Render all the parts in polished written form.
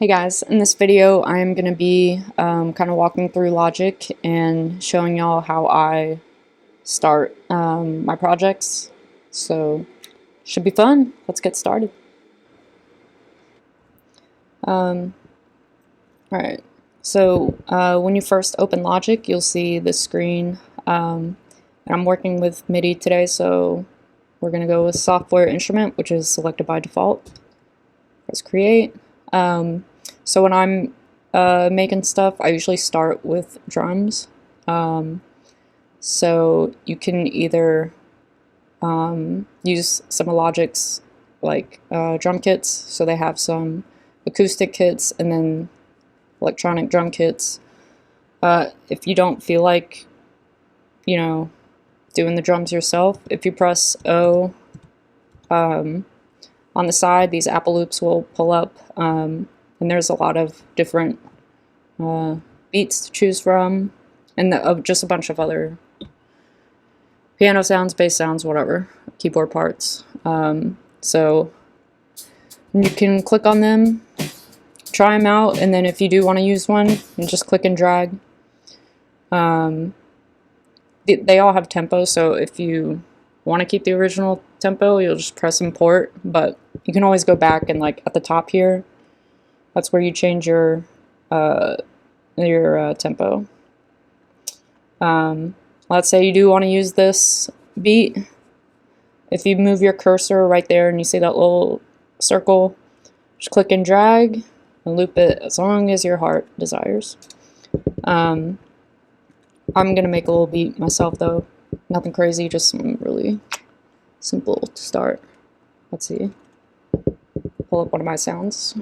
Hey guys, in this video I'm going to be kind of walking through Logic and showing y'all how I start my projects. So, should be fun. Let's get started. Alright, so when you first open Logic, you'll see this screen. And I'm working with MIDI today, so we're going to go with software instrument, which is selected by default. Press create. So when I'm making stuff, I usually start with drums. So you can either use some of Logic's like drum kits. So they have some acoustic kits and then electronic drum kits. If you don't feel like, doing the drums yourself, if you press O on the side, these Apple loops will pull up. And there's a lot of different beats to choose from, and just a bunch of other piano sounds, bass sounds, whatever, keyboard parts. So you can click on them, try them out, and then if you do want to use one, you just click and drag. They all have tempo, so if you want to keep the original tempo, you'll just press import, but you can always go back and like at the top here, that's where you change your tempo. Let's say you do want to use this beat. If you move your cursor right there and you see that little circle, just click and drag and loop it as long as your heart desires. I'm gonna make a little beat myself though. Nothing crazy, just some really simple to start. Let's see. Pull up one of my sounds.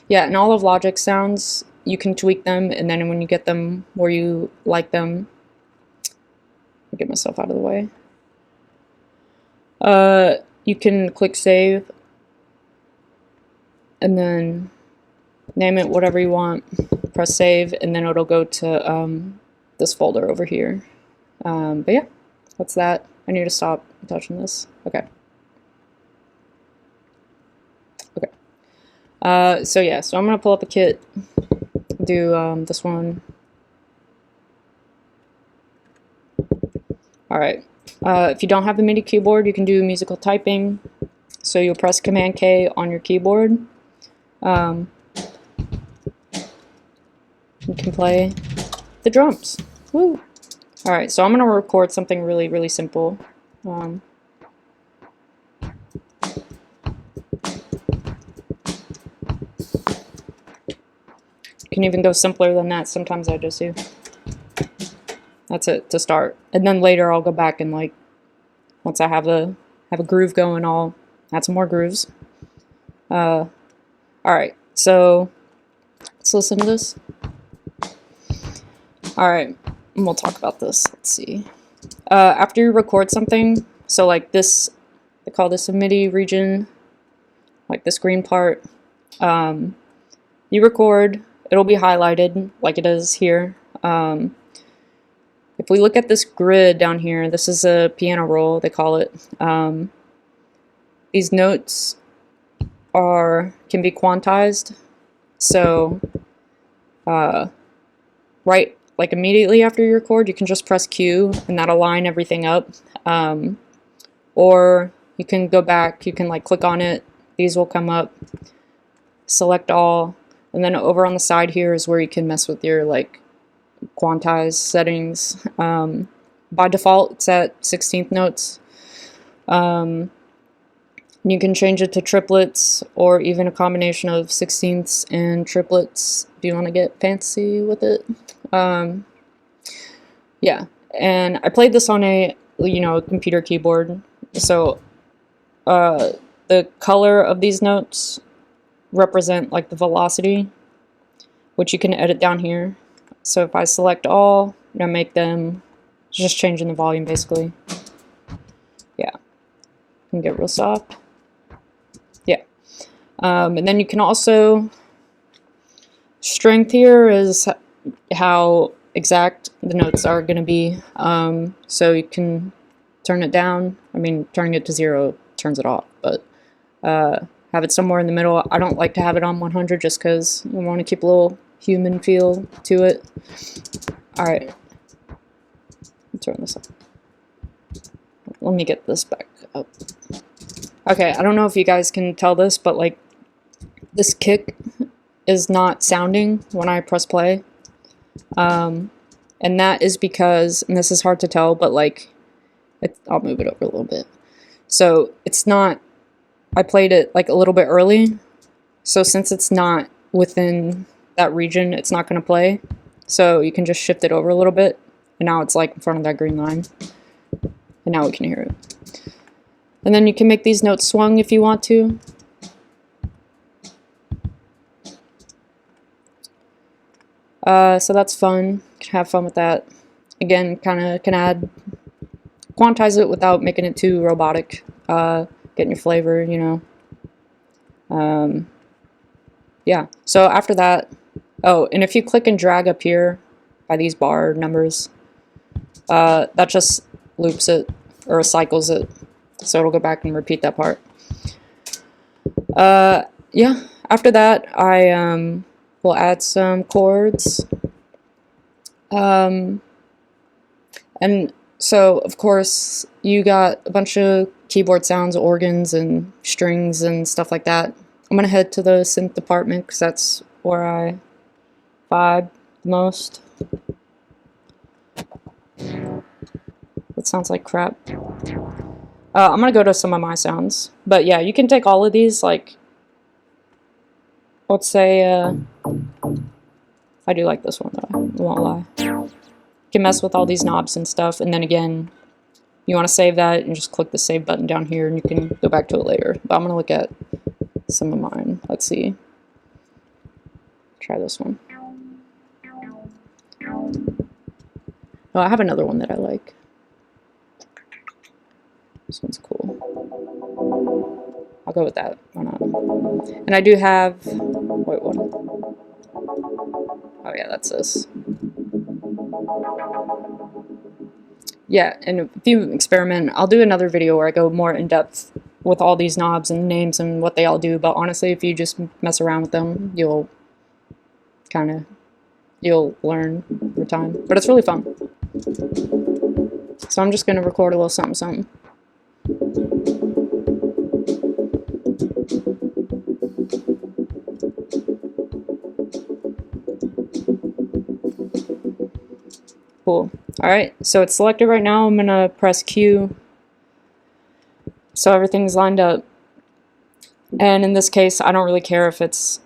Yeah, and all of Logic's sounds, you can tweak them, and then when you get them where you like them, I'll get myself out of the way. You can click save, and then name it whatever you want. Press save, and then it'll go to this folder over here. But yeah, that's that. I need to stop touching this. Okay. So yeah, so I'm gonna pull up a kit, do this one. Alright, if you don't have the MIDI keyboard, you can do musical typing. So you'll press Command K on your keyboard. You can play the drums. Woo! Alright, so I'm gonna record something really, really simple. Can even go simpler than that. Sometimes I just do. That's it to start, and then later I'll go back and like once I have a groove going, I'll add some more grooves. All right, so let's listen to this. All right, and we'll talk about this. Let's see. After you record something, so like this, they call this a MIDI region, like this green part. You record. It'll be highlighted like it is here. If we look at this grid down here, this is a piano roll, they call it. These notes can be quantized. So, right, like immediately after you record, you can just press Q and that'll line everything up. Or you can go back, you can like click on it, these will come up, select all. And then over on the side here is where you can mess with your like quantize settings. By default, it's at 16th notes. You can change it to triplets or even a combination of 16ths and triplets if you want to get fancy with it. Yeah, and I played this on a computer keyboard. So the color of these notes represent like the velocity, which you can edit down here. So if I select all, make them just changing the volume basically. Yeah, can get real soft. Yeah, and then you can also strength here is how exact the notes are going to be. So you can turn it down. I mean, turning it to 0 turns it off, but have it somewhere in the middle. I don't like to have it on 100 just because I want to keep a little human feel to it. Alright. Turn this up. Let me get this back up. Okay, I don't know if you guys can tell this, but like this kick is not sounding when I press play. And that is because, and this is hard to tell, but like, I'll move it over a little bit. So it's not, I played it like a little bit early. So since it's not within that region, it's not going to play. So you can just shift it over a little bit. And now it's like in front of that green line. And now we can hear it. And then you can make these notes swung if you want to. So that's fun. You can have fun with that. Again, kind of can quantize it without making it too robotic. Getting your flavor, you know. Yeah. So after that, oh, and if you click and drag up here by these bar numbers, that just loops it or cycles it. So it'll go back and repeat that part. Yeah. After that, I will add some chords. And so, of course, you got a bunch of keyboard sounds, organs, and strings and stuff like that. I'm going to head to the synth department because that's where I vibe the most. That sounds like crap. I'm going to go to some of my sounds. But yeah, you can take all of these, like, let's say, I do like this one though, I won't lie. You can mess with all these knobs and stuff, and then again, you want to save that and just click the save button down here and you can go back to it later. But I'm going to look at some of mine. Let's see. Try this one. Oh, I have another one that I like. This one's cool. I'll go with that. Why not? And I do have... Wait, what? Oh yeah, that's this. Yeah, and if you experiment, I'll do another video where I go more in depth with all these knobs and names and what they all do, but honestly, if you just mess around with them, you'll learn over time. But it's really fun. So I'm just going to record a little something, something. Cool. Alright, so it's selected right now. I'm going to press Q. So everything's lined up. And in this case, I don't really care if it's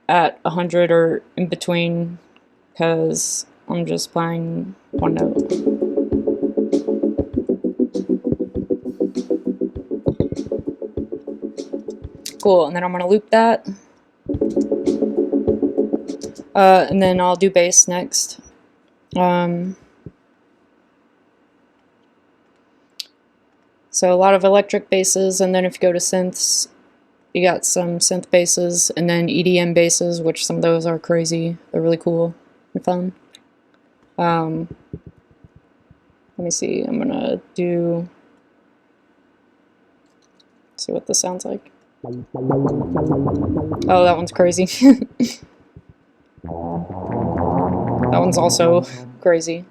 at 100 or in between, because I'm just playing one note. Cool, and then I'm going to loop that. And then I'll do bass next. So a lot of electric basses, and then if you go to synths, you got some synth basses, and then EDM basses, which some of those are crazy. They're really cool and fun. Let me see, I'm gonna do... see what this sounds like. Oh, that one's crazy. That one's also crazy.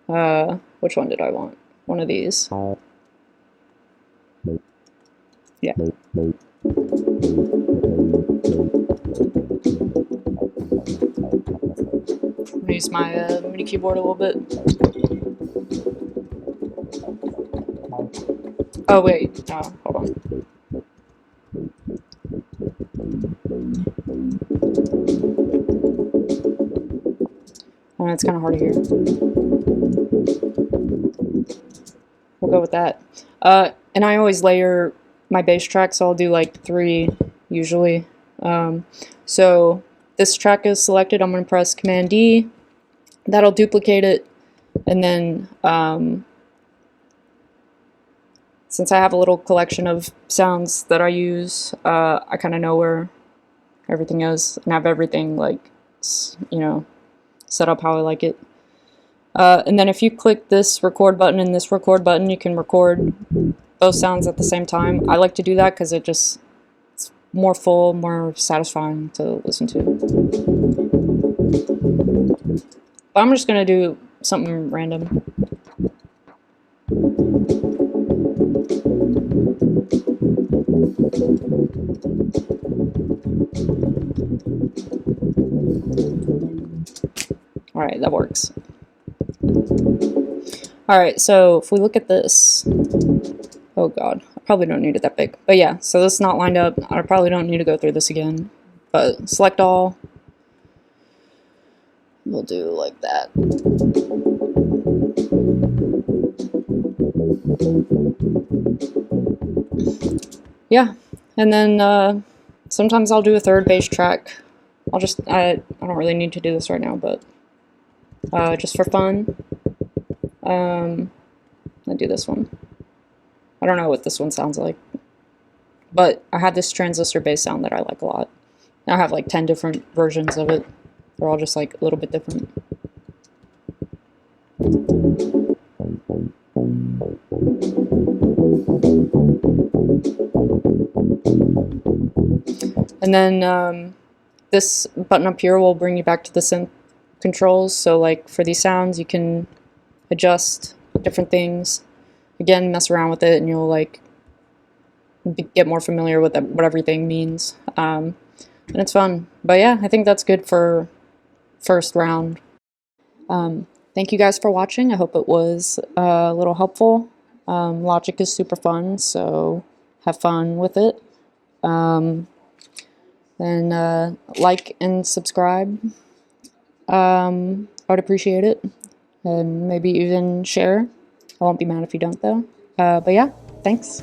Which one did I want? One of these. Yeah. I'm gonna use my MIDI keyboard a little bit. Oh wait, oh, hold on. Oh, it's kind of hard to hear. We'll go with that. And I always layer my bass track, so I'll do like 3 usually. So this track is selected. I'm going to press Command D. That'll duplicate it, and then since I have a little collection of sounds that I use, I kind of know where everything is and have everything, like, you know, set up how I like it. And then if you click this record button and this record button, you can record both sounds at the same time. I like to do that because it's more full, more satisfying to listen to. But I'm just gonna do something random. Alright, that works. Alright, so if we look at this, oh god, I probably don't need it that big. But yeah, so this is not lined up. I probably don't need to go through this again. But select all. We'll do like that. Yeah, and then sometimes I'll do a third bass track. I don't really need to do this right now, but just for fun, I do this one. I don't know what this one sounds like, but I have this transistor bass sound that I like a lot. I have like 10 different versions of it. They're all just like a little bit different. And then this button up here will bring you back to the synth controls. So like for these sounds, you can adjust different things. Again, mess around with it and you'll like get more familiar with what everything means. And it's fun. But yeah, I think that's good for first round. Thank you guys for watching. I hope it was a little helpful. Logic is super fun, so have fun with it. And like and subscribe. I would appreciate it. And maybe even share. I won't be mad if you don't, though. But yeah, thanks.